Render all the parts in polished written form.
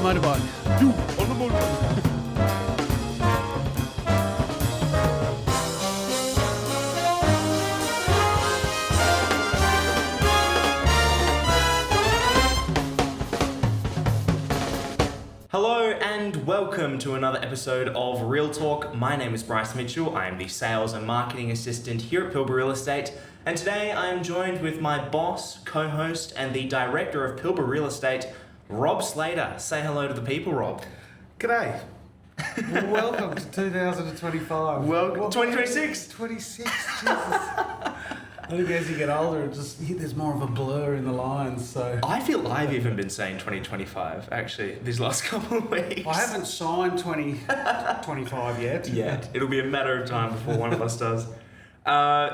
motorbike. You on the motorbike. Hello and welcome to another episode of Real Talk. My name is Bryce Mitchell. I am the Sales and Marketing Assistant here at Pilbara Real Estate. And today I am joined with my boss, co-host, and the Director of Pilbara Real Estate, Rob Slater. Say hello to the people, Rob. G'day. Welcome to 2025. Welcome. 2026. 26, Jesus. I think as you get older, there's more of a blur in the lines. So I feel I've even been saying 2025, actually, these last couple of weeks. I haven't signed 2025 yet. Yet. It'll be a matter of time before one of us does.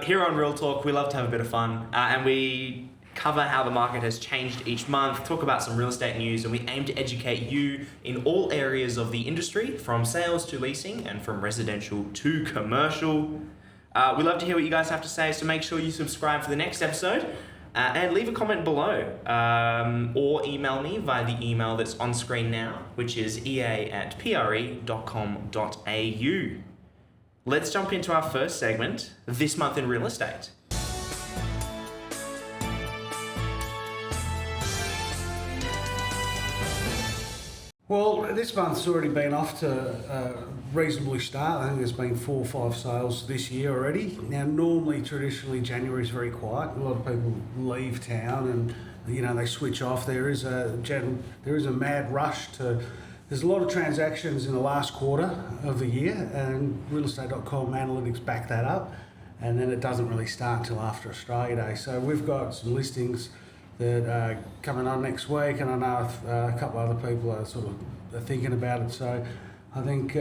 Here on Real Talk, we love to have a bit of fun, and we cover how the market has changed each month, talk about some real estate news, and we aim to educate you in all areas of the industry, from sales to leasing and from residential to commercial. We love to hear what you guys have to say, so make sure you subscribe for the next episode and leave a comment below, or email me via the email that's on screen now, which is ea@pre.com.au. Let's jump into our first segment, This Month in Real Estate. Well, this month's already been off to a reasonably start. I think there's been 4 or 5 sales this year already. Now, normally, traditionally, January is very quiet. A lot of people leave town and, they switch off. There is a mad rush to. There's a lot of transactions in the last quarter of the year, and realestate.com analytics back that up. And then it doesn't really start until after Australia Day. So we've got some listings that are coming on next week, and I know a couple of other people are thinking about it. So I think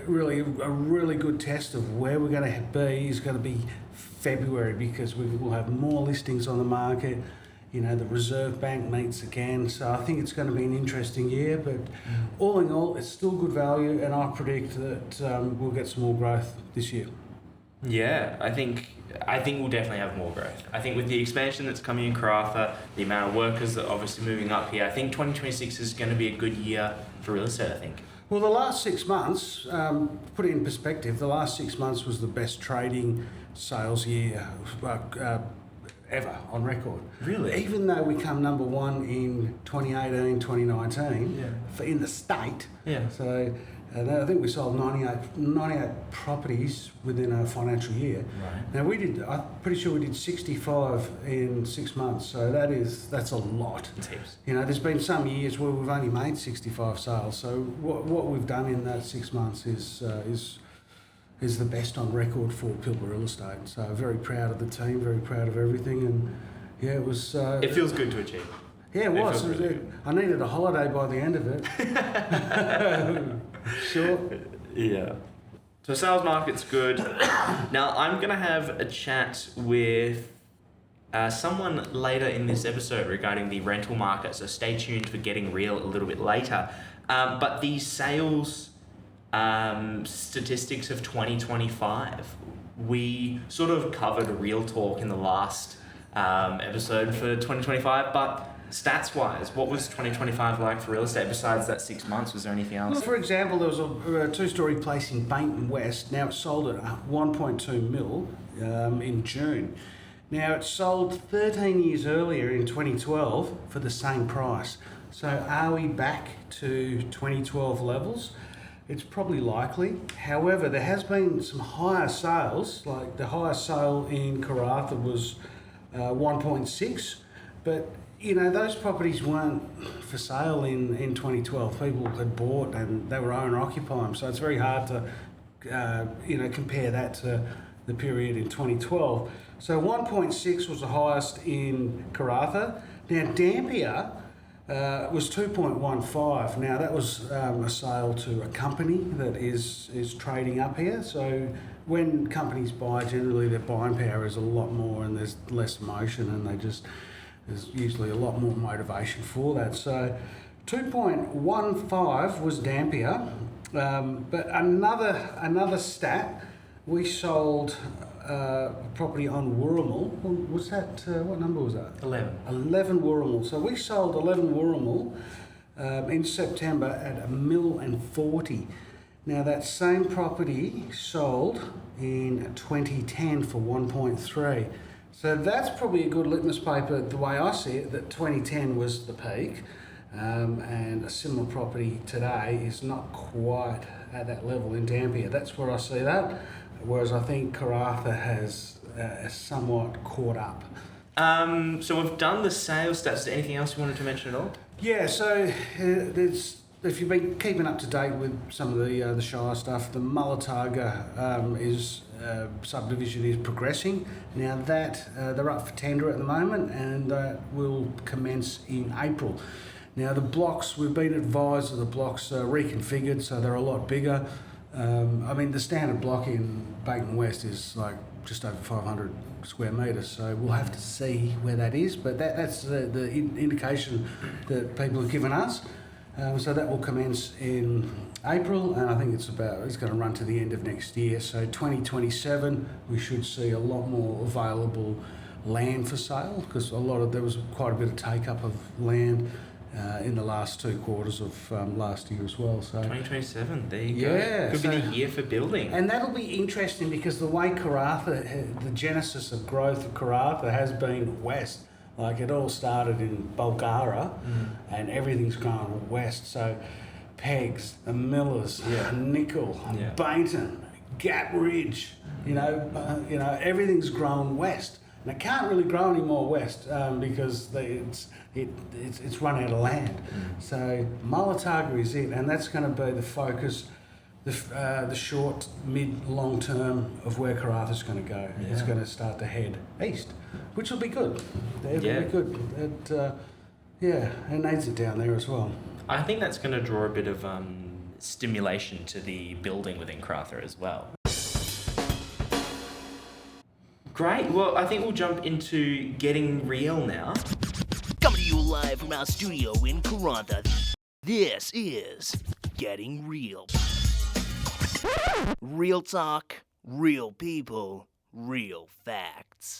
really a really good test of where we're going to be is going to be February, because we will have more listings on the market. The Reserve Bank meets again, so I think it's going to be an interesting year. But all in all, it's still good value, and I predict that we'll get some more growth this year. Yeah, I think we'll definitely have more growth. I think with the expansion that's coming in Karratha, the amount of workers that are obviously moving up here, I think 2026 is going to be a good year for real estate, I think. Well, the last 6 months, put it in perspective, the last 6 months was the best trading sales year ever on record. Really? Even though we come number one in 2018, 2019 in the state. Yeah. So I think we sold 98 properties within a financial year. Right. Now I'm pretty sure we did 65 in 6 months. So that's a lot. It's heaps. There's been some years where we've only made 65 sales. So what we've done in that 6 months is the best on record for Pilbara Real Estate. So very proud of the team, very proud of everything, and it was. It feels good to achieve. Yeah, it was. Really good. I needed a holiday by the end of it. Sure. Yeah. So sales market's good. Now I'm going to have a chat with someone later in this episode regarding the rental market, so stay tuned for Getting Real a little bit later. But the sales statistics of 2025, we sort of covered Real Talk in the last episode for 2025, but stats-wise, what was 2025 like for real estate besides that 6 months? Was there anything else? Well, for example, there was a 2-story place in Bainton West. Now it's sold at 1.2 mil in June. Now it sold 13 years earlier in 2012 for the same price. So are we back to 2012 levels? It's probably likely. However, there has been some higher sales, like the highest sale in Karratha was 1.6, but those properties weren't for sale in 2012. People had bought and they were owner-occupying, so it's very hard to compare that to the period in 2012. So 1.6 was the highest in Karratha. Now Dampier was 2.15. Now that was a sale to a company that is trading up here. So when companies buy, generally their buying power is a lot more, and there's less motion, and there's usually a lot more motivation for that. So 2.15 was Dampier. But another stat, we sold property on Wooramel. Was that, what number was that? 11. 11 Wooramel. So we sold 11 Wooramel in September at $1.40 million. Now that same property sold in 2010 for 1.3. So that's probably a good litmus paper, the way I see it, that 2010 was the peak, and a similar property today is not quite at that level in Dampier. That's where I see that, whereas I think Karratha has somewhat caught up. So we've done the sales stats. Is there anything else you wanted to mention at all? Yeah, so if you've been keeping up to date with some of the Shire stuff, the Mullatarga subdivision is progressing. Now that they're up for tender at the moment, and that will commence in April. Now the blocks, we've been advised that the blocks are reconfigured, so they're a lot bigger. I mean, the standard block in Bankman West is like just over 500 square metres, so we'll have to see where that is, but that's the indication that people have given us. So that will commence in April, and I think it's going to run to the end of next year. So 2027, we should see a lot more available land for sale, because there was quite a bit of take up of land in the last 2 quarters of last year as well. So 2027, there you go. Yeah, Could be the year for building. And that'll be interesting, because the way Karratha, the genesis of growth of Karratha has been west. Like, it all started in Bulgara, and everything's gone west. So Pegs, the Millers, Nickel, Bainton, Gap Ridge, everything's grown west. And it can't really grow any more west because it's run out of land. So Mullatarga is it, and that's going to be the focus, the short, mid, long term of where Karratha's going to go. It's going to start to head east, which will be good. It'll be good. It needs it down there as well. I think that's going to draw a bit of stimulation to the building within Karratha as well. Great. Well, I think we'll jump into getting real now. Coming to you live from our studio in Karratha. This is Getting Real. Real talk, real people, real facts.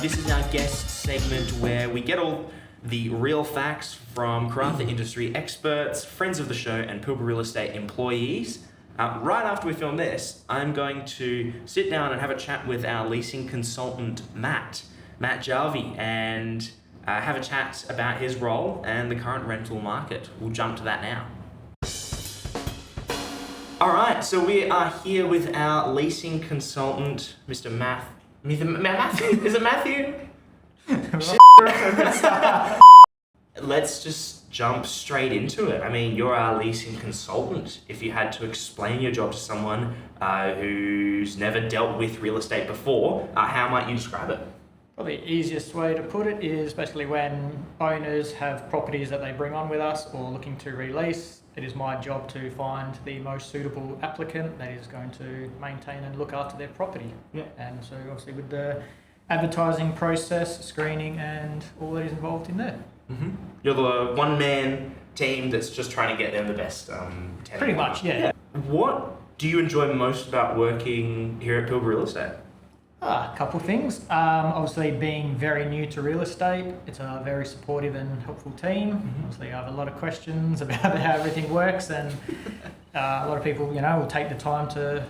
This is our guest segment where we get all the real facts from Karratha industry experts, friends of the show, and Pilbara real estate employees. Right after we film this, I'm going to sit down and have a chat with our leasing consultant, Matt Jarvie, and have a chat about his role and the current rental market. We'll jump to that now. All right, so we are here with our leasing consultant, Mr. Matthew? Is it Matthew? Let's just jump straight into it. I mean, you're our leasing consultant. If you had to explain your job to someone who's never dealt with real estate before, how might you describe it? Probably the easiest way to put it is basically when owners have properties that they bring on with us or looking to release, it is my job to find the most suitable applicant that is going to maintain and look after their property. Yeah. And so obviously with the advertising process, screening, and all that is involved in there. Mm-hmm. You're the one-man team that's just trying to get them the best tenant. Pretty much, yeah. What do you enjoy most about working here at Pilbara Real Estate? A couple things. Obviously, being very new to real estate, it's a very supportive and helpful team. Mm-hmm. Obviously, I have a lot of questions about how everything works, and a lot of people, will take the time to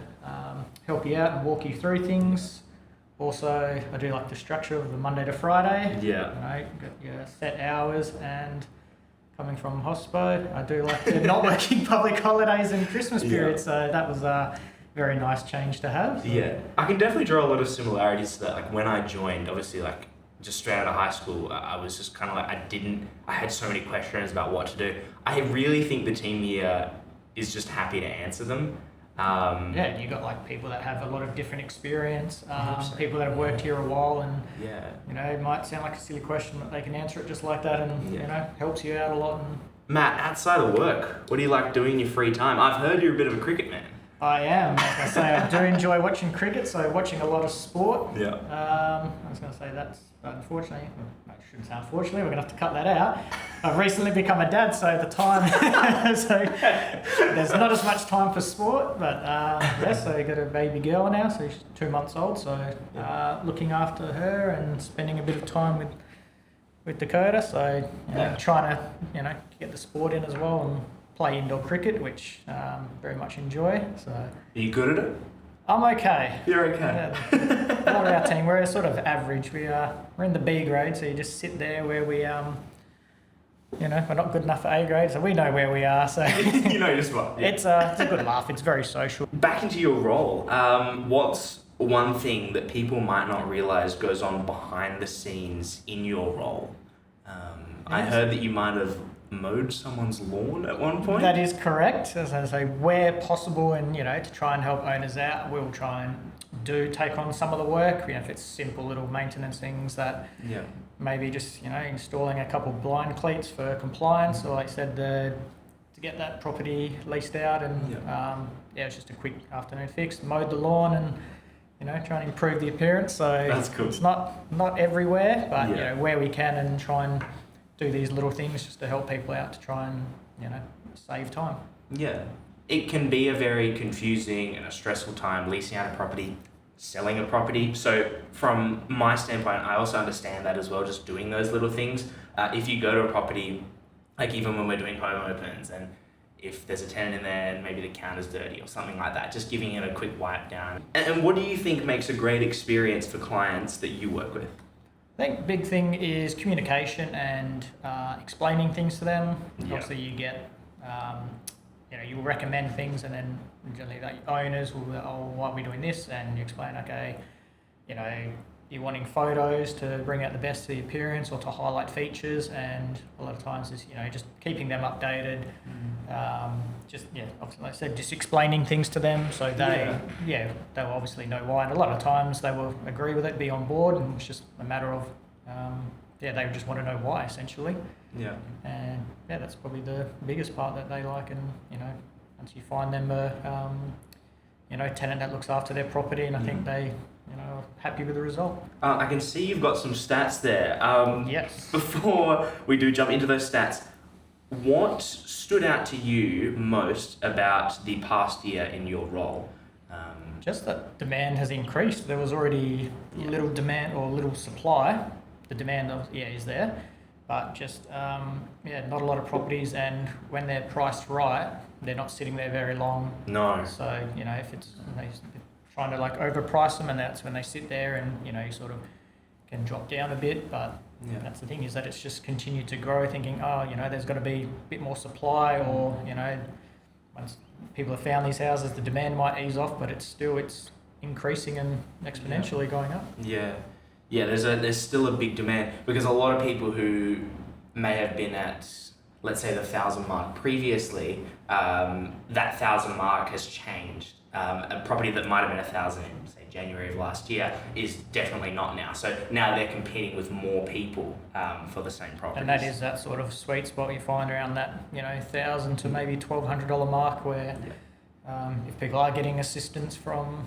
help you out and walk you through things. Also, I do like the structure of the Monday to Friday. Yeah. Got your set hours, and coming from hospo, I do like the not working public holidays and Christmas period. So that was a very nice change to have. Yeah, I can definitely draw a lot of similarities to that. Like when I joined, obviously, like just straight out of high school, I was just kind of like I had so many questions about what to do. I really think the team here is just happy to answer them. And you got like people that have a lot of different experience, people that have worked here a while, and it might sound like a silly question, but they can answer it just like that, and helps you out a lot. And Matt, outside of work, what do you like doing in your free time? I've heard you're a bit of a cricket man. I am. Like I say, I do enjoy watching cricket, so watching a lot of sport. Yeah. I was going to say that's unfortunately, that shouldn't say unfortunately, we're going to have to cut that out. I've recently become a dad, so the time, so there's not as much time for sport, but so I got a baby girl now, so she's 2 months old, so looking after her and spending a bit of time with Dakota, so Yeah. trying to get the sport in as well and play indoor cricket, which very much enjoy. So Are you good at it? I'm okay. You're okay. Yeah, a lot of our team, we're sort of average. We're in the B grade, so you just sit there where we we're not good enough for A grade, so we know where we are. So You know just what. Yeah. it's a good laugh. It's very social. Back into your role, what's one thing that people might not realise goes on behind the scenes in your role? I Yes. heard that you might have mowed someone's lawn at one point. That is correct. As I say, where possible, and to try and help owners out, we'll try and take on some of the work. If it's simple little maintenance things that Yeah. maybe just installing a couple blind cleats for compliance, or like I said, to get that property leased out, and it's just a quick afternoon fix. Mowed the lawn and try and improve the appearance. So That's cool. it's not everywhere, but Yeah. where we can, and try and do these little things just to help people out to try and save time. Yeah. It can be a very confusing and a stressful time leasing out a property, selling a property. So from my standpoint, I also understand that as well, just doing those little things. If you go to a property, like even when we're doing home opens, and if there's a tenant in there and maybe the counter's dirty or something like that, just giving it a quick wipe down. And what do you think makes a great experience for clients that you work with? I think big thing is communication and explaining things to them. Yeah. Obviously, you get, you recommend things, and then generally the owners will go, oh, why are we doing this? And you explain, okay, you're wanting photos to bring out the best of the appearance or to highlight features, and a lot of times is just keeping them updated. Obviously, like I said, just explaining things to them so they'll obviously know why. And a lot of times they will agree with it, be on board, and it's just a matter of they just want to know why, essentially. Yeah. And that's probably the biggest part that they like. And once you find them a tenant that looks after their property, and I think they are happy with the result. I can see you've got some stats there. Yes. Before we do jump into those stats, what stood out to you most about the past year in your role? Just that demand has increased. There was already little demand or little supply. The demand is there, but just not a lot of properties, and when they're priced right, they're not sitting there very long. No. So if it's they're trying to overprice them, and that's when they sit there, and you sort of can drop down a bit. But that's the thing, is that it's just continued to grow. Thinking, there's got to be a bit more supply, or once people have found these houses, the demand might ease off, but it's increasing and exponentially going up. Yeah. Yeah, there's still a big demand, because a lot of people who may have been at, let's say, the 1,000 mark previously, that 1,000 mark has changed. A property that might have been 1,000 in, say, January of last year is definitely not now. So now they're competing with more people for the same property. And that is that sort of sweet spot you find around that $1,000 to maybe $1,200 mark, where if people are getting assistance from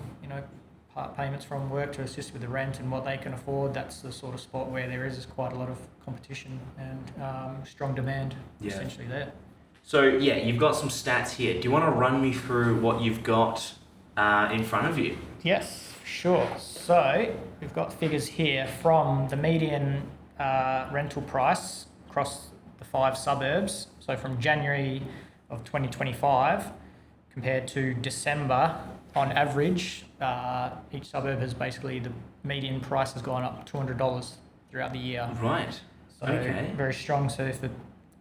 part payments from work to assist with the rent and what they can afford, that's the sort of spot where there is quite a lot of competition and strong demand essentially there. So you've got some stats here. Do you want to run me through what you've got in front of you? Yes, sure. So we've got figures here from the median rental price across the 5 suburbs. So from January of 2025 compared to December, on average, each suburb has basically, the median price has gone up $200 throughout the year. Right. So Okay. very strong. So if the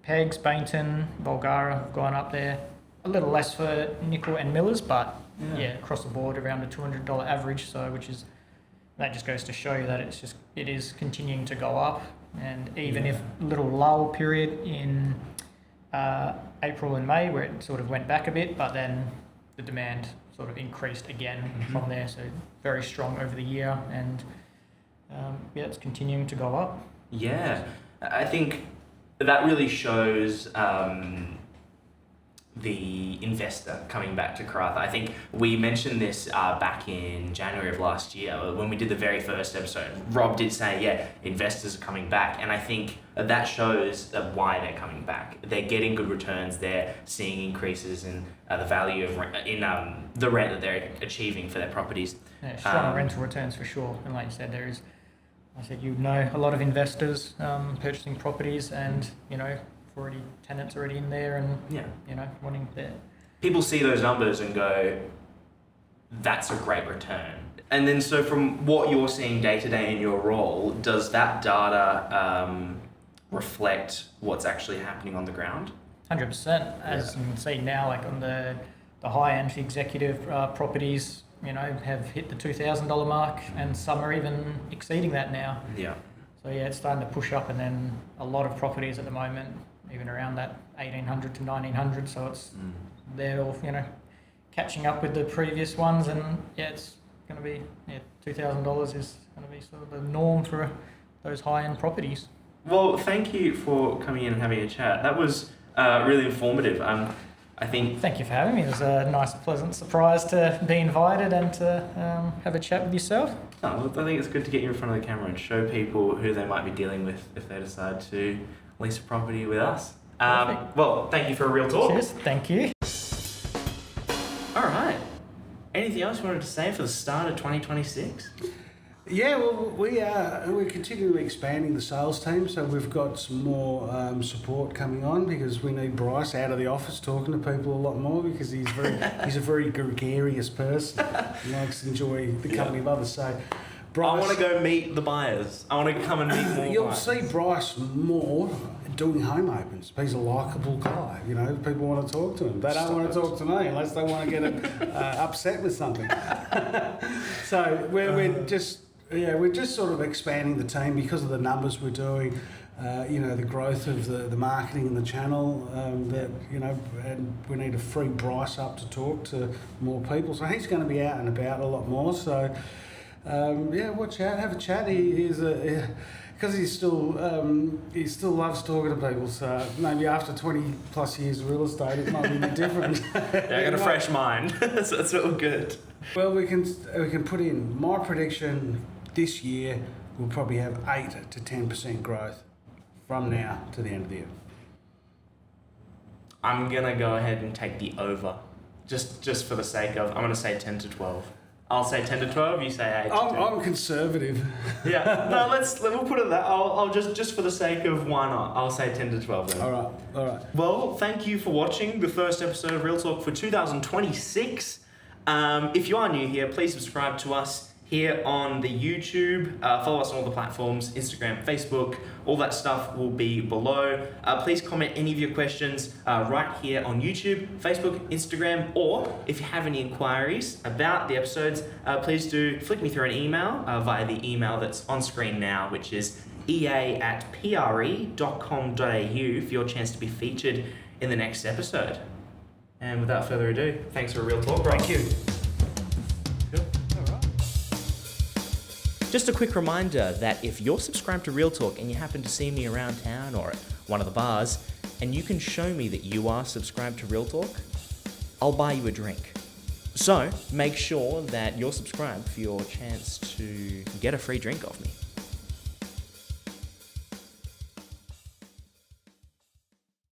Pegs, Baynton, Bulgara have gone up there, a little less for Nickel and Millers, but across the board around a $200 average. So that just goes to show you that it is continuing to go up. And even if a little lull period in April and May, where it sort of went back a bit, but then the demand sort of increased again from there. So very strong over the year, and it's continuing to go up. Yeah, I think that really shows the investor coming back to Karratha. I think we mentioned this back in January of last year when we did the very first episode. Rob did say, investors are coming back, and I think that shows why they're coming back. They're getting good returns. They're seeing increases in the value of the rent that they're achieving for their properties. Yeah, strong rental returns for sure. And like you said, there is I said you know a lot of investors purchasing properties, and tenants already in there, and wanting their. People see those numbers and go, "That's a great return." And then, so from what you're seeing day to day in your role, does that data reflect what's actually happening on the ground? 100%. As you can see now, like on the high-end executive properties, have hit the $2,000 mark, and some are even exceeding that now. Yeah. So it's starting to push up, and then a lot of properties at the moment, even around that 1,800 to 1,900. So it's they're all catching up with the previous ones, and it's going to be $2,000 is going to be sort of the norm for those high-end properties. Well, thank you for coming in and having a chat. That was really informative. I think. Thank you for having me. It was a nice, pleasant surprise to be invited and to have a chat with yourself. Oh, well, I think it's good to get you in front of the camera and show people who they might be dealing with if they decide to lease a property with us. Well, thank you for a real talk. Cheers. Thank you. All right. Anything else you wanted to say for the start of 2026? Yeah, well, we're continually expanding the sales team, so we've got some more support coming on, because we need Bryce out of the office talking to people a lot more, because he's a very gregarious person. He likes to enjoy the company of others. So, Bryce, I want to go meet the buyers. I want to come and meet more. You'll buyers. see Bryce more doing home opens. He's a likeable guy. People want to talk to him. They don't want to talk to me unless they want to get upset with something. So we're just sort of expanding the team because of the numbers we're doing. The growth of the marketing and the channel. And we need to free Bryce up to talk to more people. So he's going to be out and about a lot more. So. Watch out, have a chat. Because he still loves talking to people. So maybe after 20 plus years of real estate, it might be a bit different. I got a fresh mind. So it's all good. Well, we can put in my prediction this year. We'll probably have 8 to 10% growth from now to the end of the year. I'm gonna go ahead and take the over, just for the sake of. I'm gonna say 10 to 12. I'll say 10 to 12. You say 8 to 10. I'm conservative. Yeah. No, we'll put it that. I'll just for the sake of why not? I'll say 10 to 12 then. All right. Well, thank you for watching the first episode of Real Talk for 2026. If you are new here, please subscribe to us here on the YouTube. Follow us on all the platforms, Instagram, Facebook, all that stuff will be below. Please comment any of your questions right here on YouTube, Facebook, Instagram, or if you have any inquiries about the episodes, please do flick me through an email via the email that's on screen now, which is ea@pre.com.au for your chance to be featured in the next episode. And without further ado, thanks for a Real Talk. Thank you. Just a quick reminder that if you're subscribed to Real Talk and you happen to see me around town or at one of the bars, and you can show me that you are subscribed to Real Talk, I'll buy you a drink. So make sure that you're subscribed for your chance to get a free drink off me.